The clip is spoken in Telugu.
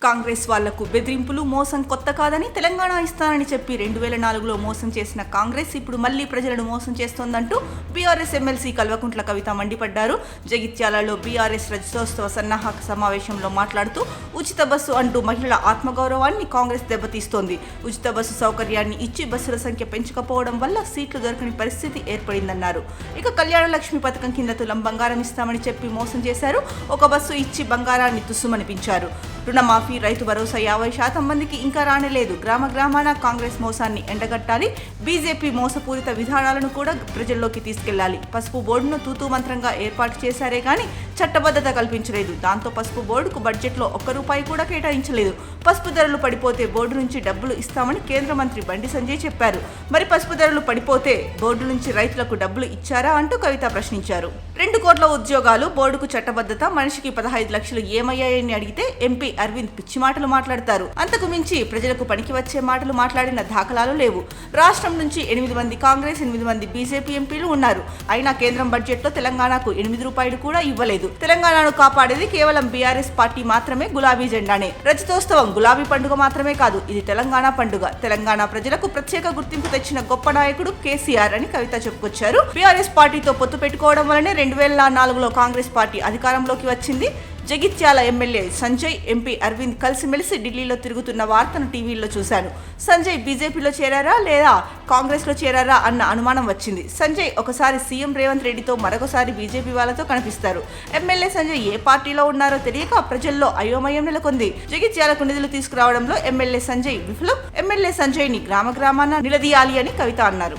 కాంగ్రెస్ వాళ్లకు బెదిరింపులు మోసం కొత్త కాదని, తెలంగాణ ఇస్తానని చెప్పి 2004లో మోసం చేసిన కాంగ్రెస్ ఇప్పుడు మళ్లీ ప్రజలను మోసం చేస్తోందంటూ బీఆర్ఎస్ ఎమ్మెల్సీ కల్వకుంట్ల కవిత మండిపడ్డారు. జగిత్యాలలో బీఆర్ఎస్ రజతోత్సవ సన్నాహక సమావేశంలో మాట్లాడుతూ ఉచిత బస్సు అంటూ మహిళల ఆత్మగౌరవాన్ని కాంగ్రెస్ దెబ్బతీస్తోంది. ఉచిత బస్సు సౌకర్యాన్ని ఇచ్చి బస్సుల సంఖ్య పెంచకపోవడం వల్ల సీట్లు దొరకని పరిస్థితి ఏర్పడిందన్నారు. ఇక కళ్యాణ లక్ష్మి పథకం కింద తులం బంగారం ఇస్తామని చెప్పి మోసం చేశారు. ఒక బస్సు ఇచ్చి బంగారాన్ని తుస్సుమనిపించారు. రుణమాఫీ, రైతు భరోసా 50% మందికి ఇంకా రానేలేదు. గ్రామాన కాంగ్రెస్ మోసాన్ని ఎండగట్టాలి. బీజేపీ మోసపూరిత విధానాలను కూడా ప్రజల్లోకి తీసుకెళ్లాలి. పసుపు బోర్డును తూతూ మంత్రంగా ఏర్పాటు చేశారే గాని చట్టబద్ధత కల్పించలేదు. దాంతో పసుపు బోర్డుకు బడ్జెట్లో ₹1 కూడా కేటాయించలేదు. పసుపు ధరలు పడిపోతే బోర్డు నుంచి డబ్బులు ఇస్తామని కేంద్ర మంత్రి బండి సంజయ్ చెప్పారు. మరి పసుపు ధరలు పడిపోతే బోర్డు నుంచి రైతులకు డబ్బులు ఇచ్చారా అంటూ కవిత ప్రశ్నించారు. 2 కోట్ల ఉద్యోగాలు, బోర్డుకు చట్టబద్ధత, మనిషికి 15 లక్షలు ఏమయ్యాయని అడిగితే ఎంపీ అరవింద్ పిచ్చి మాటలు మాట్లాడతారు. అంతకు మించి ప్రజలకు పనికి వచ్చే మాటలు మాట్లాడిన దాఖలాలు లేవు. రాష్ట్రం నుంచి 8 మంది కాంగ్రెస్, 8 మంది బీజేపీ ఎంపీలు ఉన్నారు. అయినా కేంద్రం బడ్జెట్లో తెలంగాణకు ₹8 కూడా ఇవ్వలేదు. తెలంగాణను కాపాడేది కేవలం బీఆర్ఎస్ పార్టీ మాత్రమే. గులాబీ జెండానే. రజతోత్సవం గులాబీ పండుగ మాత్రమే కాదు, ఇది తెలంగాణ పండుగ. తెలంగాణ ప్రజలకు ప్రత్యేక గుర్తింపు తెచ్చిన గొప్ప నాయకుడు కేసీఆర్ అని కవిత చెప్పుకొచ్చారు. బీఆర్ఎస్ పార్టీతో పొత్తు పెట్టుకోవడం వల్లనే 2004లో కాంగ్రెస్ పార్టీ అధికారంలోకి వచ్చింది. జగిత్యాల ఎమ్మెల్యే సంజయ్, ఎంపీ అరవింద్ కలిసిమెలిసి ఢిల్లీలో తిరుగుతున్న వార్తను టీవీలో చూశాను. సంజయ్ బీజేపీలో చేరారా లేదా కాంగ్రెస్లో చేరారా అన్న అనుమానం వచ్చింది. సంజయ్ ఒకసారి సీఎం రేవంత్ రెడ్డితో, మరొకసారి బీజేపీ వాళ్ళతో కనిపిస్తారు. ఎమ్మెల్యే సంజయ్ ఏ పార్టీలో ఉన్నారో తెలియక ప్రజల్లో అయోమయం నెలకొంది. జగిత్యాలకు నిధులు తీసుకురావడంలో ఎమ్మెల్యే సంజయ్ విఫలం. ఎమ్మెల్యే సంజయ్ని గ్రామాన నిలదీయాలి అని కవిత అన్నారు.